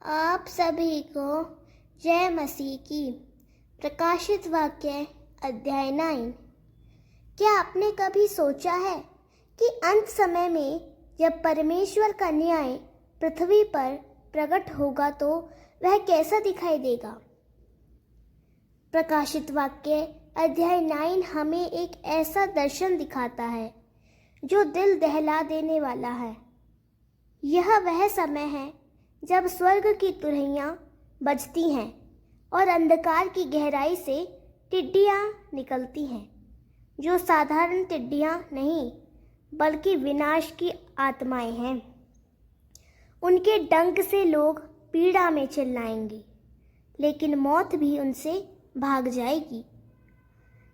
आप सभी को जय मसीह की। प्रकाशित वाक्य अध्याय 9। क्या आपने कभी सोचा है कि अंत समय में जब परमेश्वर का न्याय पृथ्वी पर प्रकट होगा तो वह कैसा दिखाई देगा? प्रकाशित वाक्य अध्याय 9 हमें एक ऐसा दर्शन दिखाता है जो दिल दहला देने वाला है। यह वह समय है जब स्वर्ग की तुरहियां बजती हैं और अंधकार की गहराई से टिड्डियां निकलती हैं, जो साधारण टिड्डियां नहीं बल्कि विनाश की आत्माएं हैं। उनके डंक से लोग पीड़ा में चिल्लाएंगे, लेकिन मौत भी उनसे भाग जाएगी।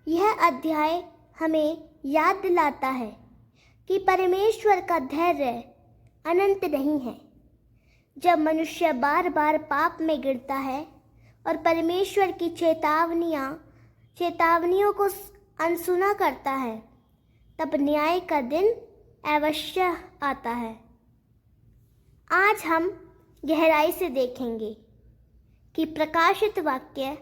यह अध्याय हमें याद दिलाता है कि परमेश्वर का धैर्य अनंत नहीं है। जब मनुष्य बार बार पाप में गिरता है और परमेश्वर की चेतावनियों को अनसुना करता है, तब न्याय का दिन अवश्य आता है। आज हम गहराई से देखेंगे कि प्रकाशित वाक्य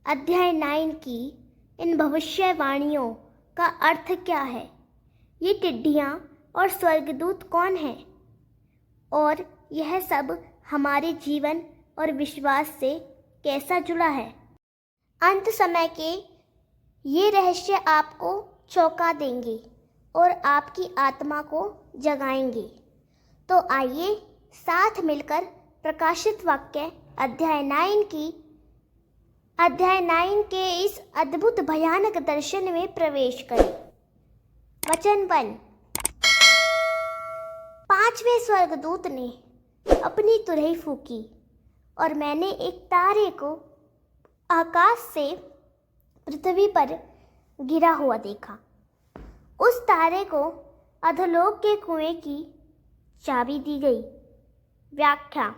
अध्याय 9 की इन भविष्यवाणियों का अर्थ क्या है। ये टिड्डियां और स्वर्गदूत कौन हैं और यह सब हमारे जीवन और विश्वास से कैसा जुड़ा है। अंत समय के ये रहस्य आपको चौंका देंगे और आपकी आत्मा को जगाएंगे। तो आइए साथ मिलकर प्रकाशित वाक्य अध्याय 9 के इस अद्भुत भयानक दर्शन में प्रवेश करें। वचन 1। पांचवें स्वर्गदूत ने अपनी तुरही फूंकी और मैंने एक तारे को आकाश से पृथ्वी पर गिरा हुआ देखा। उस तारे को अधोलोक के कुएं की चाबी दी गई। व्याख्या: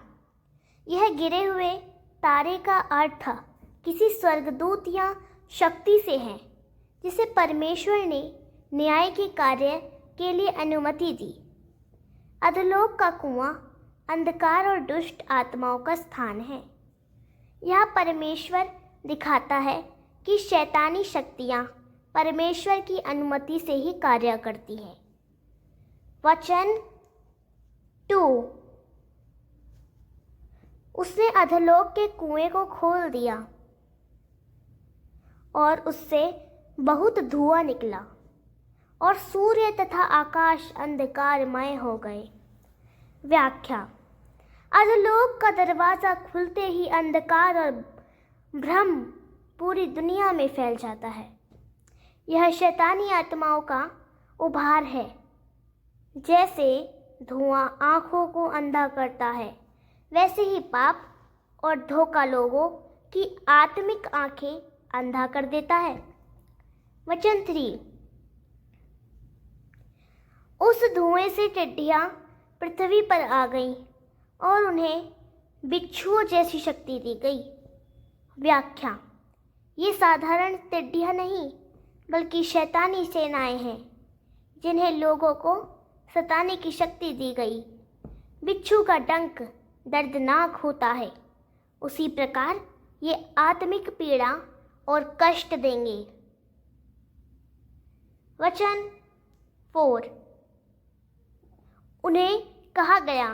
यह गिरे हुए तारे का अर्थ किसी स्वर्गदूत या शक्ति से है जिसे परमेश्वर ने न्याय के कार्य के लिए अनुमति दी। अधोलोक का कुआं अंधकार और दुष्ट आत्माओं का स्थान है। यह परमेश्वर दिखाता है कि शैतानी शक्तियां परमेश्वर की अनुमति से ही कार्य करती हैं। वचन 2। उसने अधोलोक के कुएं को खोल दिया और उससे बहुत धुआं निकला और सूर्य तथा आकाश अंधकारमय हो गए। व्याख्या: अधोलोक का दरवाज़ा खुलते ही अंधकार और भ्रम पूरी दुनिया में फैल जाता है। यह शैतानी आत्माओं का उभार है। जैसे धुआं आँखों को अंधा करता है, वैसे ही पाप और धोखा लोगों की आत्मिक आँखें अंधा कर देता है। वचन 3। उस धुएं से टिड्डियां पृथ्वी पर आ गईं और उन्हें बिच्छुओं जैसी शक्ति दी गई। व्याख्या: ये साधारण टिड्डियां नहीं बल्कि शैतानी सेनाएं हैं जिन्हें लोगों को सताने की शक्ति दी गई। बिच्छू का डंक दर्दनाक होता है, उसी प्रकार ये आत्मिक पीड़ा और कष्ट देंगे। वचन 4। उन्हें कहा गया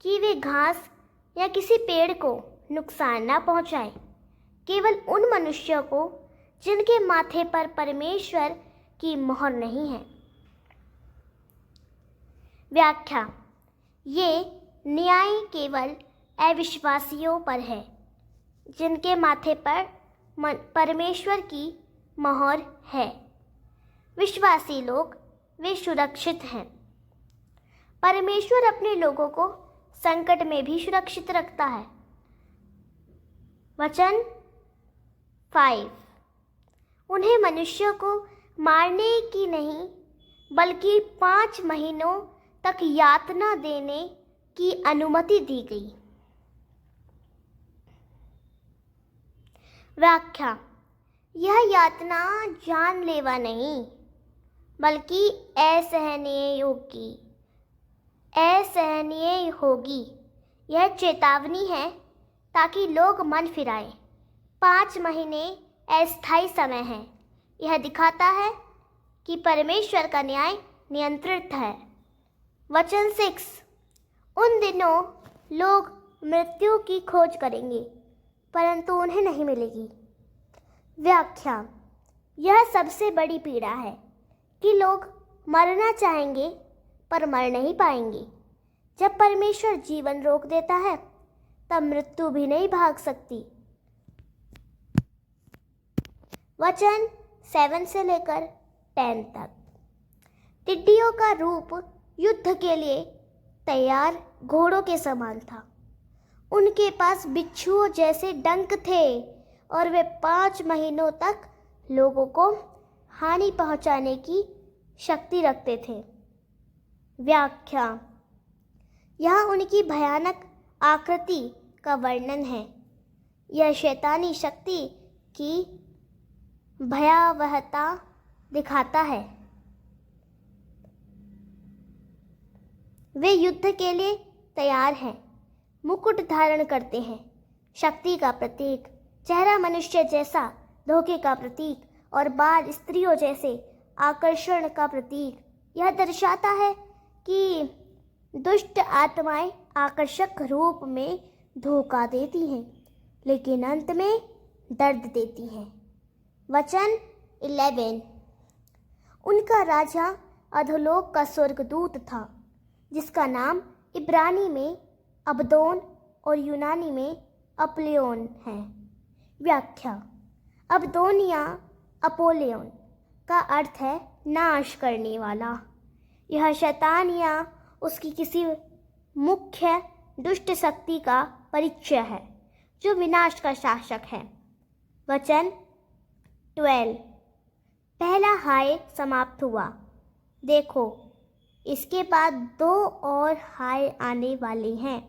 कि वे घास या किसी पेड़ को नुकसान न पहुंचाए, केवल उन मनुष्यों को जिनके माथे पर परमेश्वर की मोहर नहीं है। व्याख्या: ये न्याय केवल अविश्वासियों पर है जिनके माथे पर परमेश्वर की मोहर है। विश्वासी लोग वे सुरक्षित हैं। परमेश्वर अपने लोगों को संकट में भी सुरक्षित रखता है। वचन 5। उन्हें मनुष्यों को मारने की नहीं बल्कि 5 महीनों तक यातना देने की अनुमति दी गई। व्याख्या: यह यातना जानलेवा नहीं बल्कि असहनीय होगी। यह चेतावनी है ताकि लोग मन फिराएं। 5 महीने अस्थायी समय है। यह दिखाता है कि परमेश्वर का न्याय नियंत्रित है। वचन 6, उन दिनों लोग मृत्यु की खोज करेंगे परंतु उन्हें नहीं मिलेगी। व्याख्या, यह सबसे बड़ी पीड़ा है कि लोग मरना चाहेंगे पर मर नहीं पाएंगे। जब परमेश्वर जीवन रोक देता है तब मृत्यु भी नहीं भाग सकती। वचन 7 से लेकर 10 तक। टिड्डियों का रूप युद्ध के लिए तैयार घोड़ों के समान था। उनके पास बिच्छुओं जैसे डंक थे और वे 5 महीनों तक लोगों को हानि पहुंचाने की शक्ति रखते थे। व्याख्या, यहाँ उनकी भयानक आकृति का वर्णन है। यह शैतानी शक्ति की भयावहता दिखाता है। वे युद्ध के लिए तैयार हैं, मुकुट धारण करते हैं, शक्ति का प्रतीक, चेहरा मनुष्य जैसा धोखे का प्रतीक और बाल स्त्रियों जैसे आकर्षण का प्रतीक। यह दर्शाता है कि दुष्ट आत्माएं आकर्षक रूप में धोखा देती हैं लेकिन अंत में दर्द देती हैं। वचन 11, उनका राजा अधोलोक का स्वर्गदूत था जिसका नाम इब्रानी में अबदोन और यूनानी में अपोलियोन है। व्याख्या, अबदोन या अपोलियोन का अर्थ है नाश करने वाला। यह शैतान या उसकी किसी मुख्य दुष्ट शक्ति का परिचय है जो विनाश का शासक है। वचन 12, पहला हाय समाप्त हुआ, देखो इसके बाद 2 और हाय आने वाले हैं।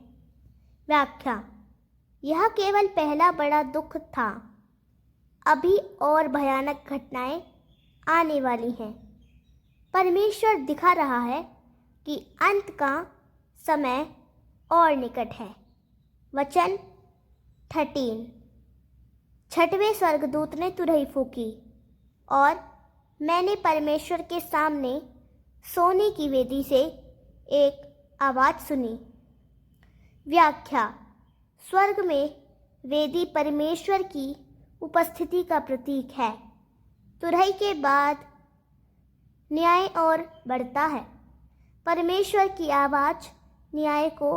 व्याख्या, यह केवल पहला बड़ा दुख था, अभी और भयानक घटनाएं आने वाली हैं। परमेश्वर दिखा रहा है कि अंत का समय और निकट है। वचन 13, छठवें स्वर्गदूत ने तुरही फूंकी और मैंने परमेश्वर के सामने सोने की वेदी से एक आवाज़ सुनी। व्याख्या, स्वर्ग में वेदी परमेश्वर की उपस्थिति का प्रतीक है। तुरही के बाद न्याय और बढ़ता है। परमेश्वर की आवाज़ न्याय को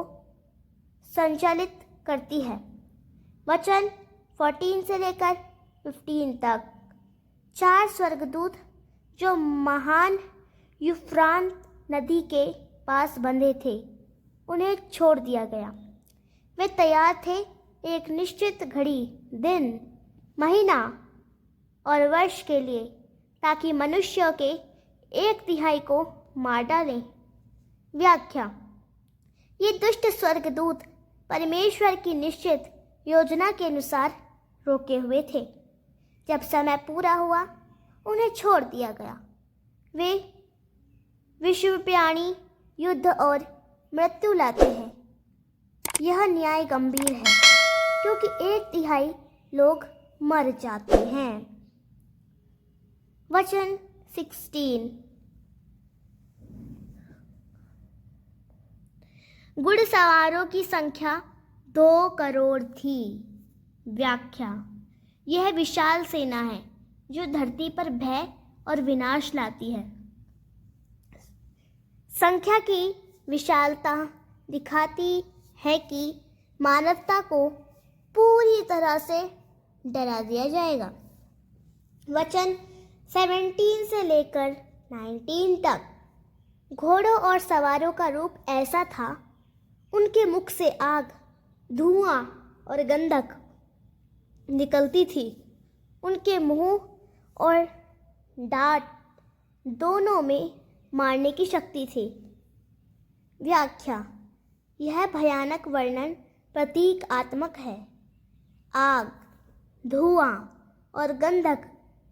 संचालित करती है। वचन 14 से लेकर 15 तक। 4 स्वर्गदूत जो महान यूफ्रात नदी के पास बंधे थे, उन्हें छोड़ दिया गया। वे तैयार थे एक निश्चित घड़ी, दिन, महीना और वर्ष के लिए, ताकि मनुष्यों के 1/3 को मार डालें। व्याख्या, ये दुष्ट स्वर्गदूत परमेश्वर की निश्चित योजना के अनुसार रोके हुए थे। जब समय पूरा हुआ, उन्हें छोड़ दिया गया। वे विश्वव्यापी युद्ध और मृत्यु लाते हैं। यह न्याय गंभीर है क्योंकि 1/3 लोग मर जाते हैं। वचन 16, घुड़सवारों की संख्या 2 करोड़ थी। व्याख्या, यह विशाल सेना है जो धरती पर भय और विनाश लाती है। संख्या की विशालता दिखाती है कि मानवता को पूरी तरह से डरा दिया जाएगा। वचन 17 से लेकर 19 तक। घोड़ों और सवारों का रूप ऐसा था, उनके मुख से आग, धुआं और गंधक निकलती थी। उनके मुंह और दांत दोनों में मारने की शक्ति थी। व्याख्या, यह भयानक वर्णन प्रतीकात्मक है। आग, धुआं और गंधक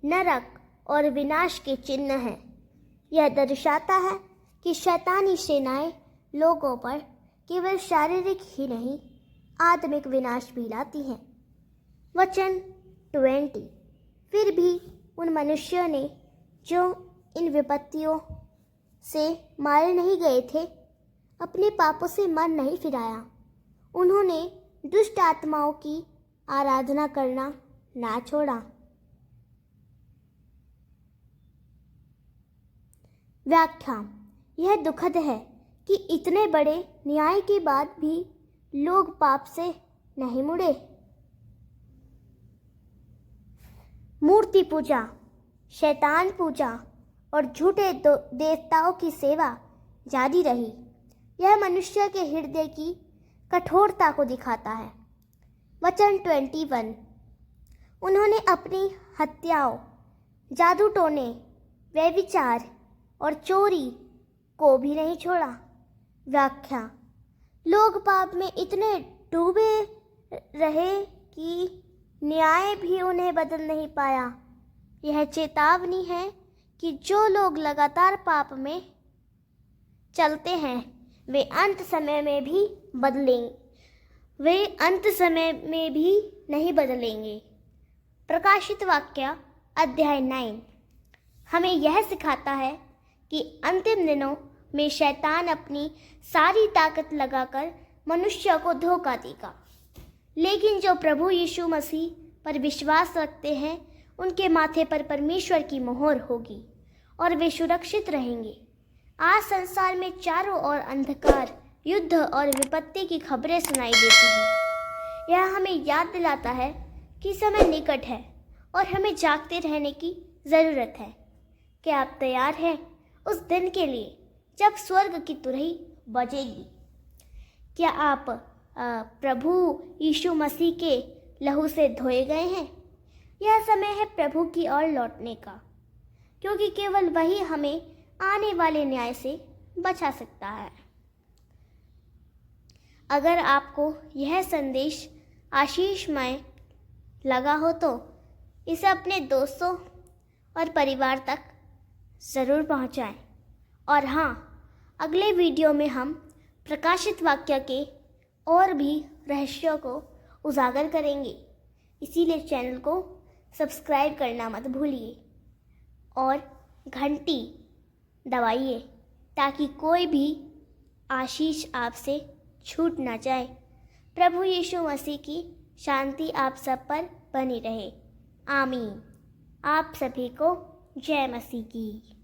नरक और विनाश के चिन्ह हैं। यह दर्शाता है कि शैतानी सेनाएं लोगों पर केवल शारीरिक ही नहीं, आत्मिक विनाश भी लाती हैं। वचन 20। फिर भी उन मनुष्यों ने जो इन विपत्तियों से मारे नहीं गए थे, अपने पापों से मन नहीं फिराया। उन्होंने दुष्ट आत्माओं की आराधना करना ना छोड़ा। व्याख्या। यह दुखद है कि इतने बड़े न्याय के बाद भी लोग पाप से नहीं मुड़े। मूर्ति पूजा, शैतान पूजा और झूठे देवताओं की सेवा जारी रही। यह मनुष्य के हृदय की कठोरता को दिखाता है। वचन 21। उन्होंने अपनी हत्याओं, जादू टोने, व्यभिचार और चोरी को भी नहीं छोड़ा। व्याख्या। लोग पाप में इतने डूबे रहे कि न्याय भी उन्हें बदल नहीं पाया। यह चेतावनी है कि जो लोग लगातार पाप में चलते हैं वे अंत समय में भी नहीं बदलेंगे। प्रकाशित वाक्य अध्याय 9 हमें यह सिखाता है कि अंतिम दिनों में शैतान अपनी सारी ताकत लगाकर मनुष्य को धोखा देगा, लेकिन जो प्रभु यीशु मसीह पर विश्वास रखते हैं उनके माथे पर परमेश्वर की मोहर होगी और वे सुरक्षित रहेंगे। आज संसार में चारों ओर अंधकार, युद्ध और विपत्ति की खबरें सुनाई देती हैं। यह हमें याद दिलाता है कि समय निकट है और हमें जागते रहने की ज़रूरत है। क्या आप तैयार हैं उस दिन के लिए जब स्वर्ग की तुरही बजेगी? क्या आप प्रभु यीशु मसीह के लहू से धोए गए हैं? यह समय है प्रभु की ओर लौटने का, क्योंकि केवल वही हमें आने वाले न्याय से बचा सकता है। अगर आपको यह संदेश आशीषमय लगा हो तो इसे अपने दोस्तों और परिवार तक ज़रूर पहुंचाएं। और हाँ, अगले वीडियो में हम प्रकाशित वाक्य के और भी रहस्यों को उजागर करेंगे। इसीलिए चैनल को सब्सक्राइब करना मत भूलिए और घंटी दबाइए ताकि कोई भी आशीष आपसे छूट ना जाए। प्रभु यीशु मसीह की शांति आप सब पर बनी रहे। आमीन। आप सभी को जय मसीह की।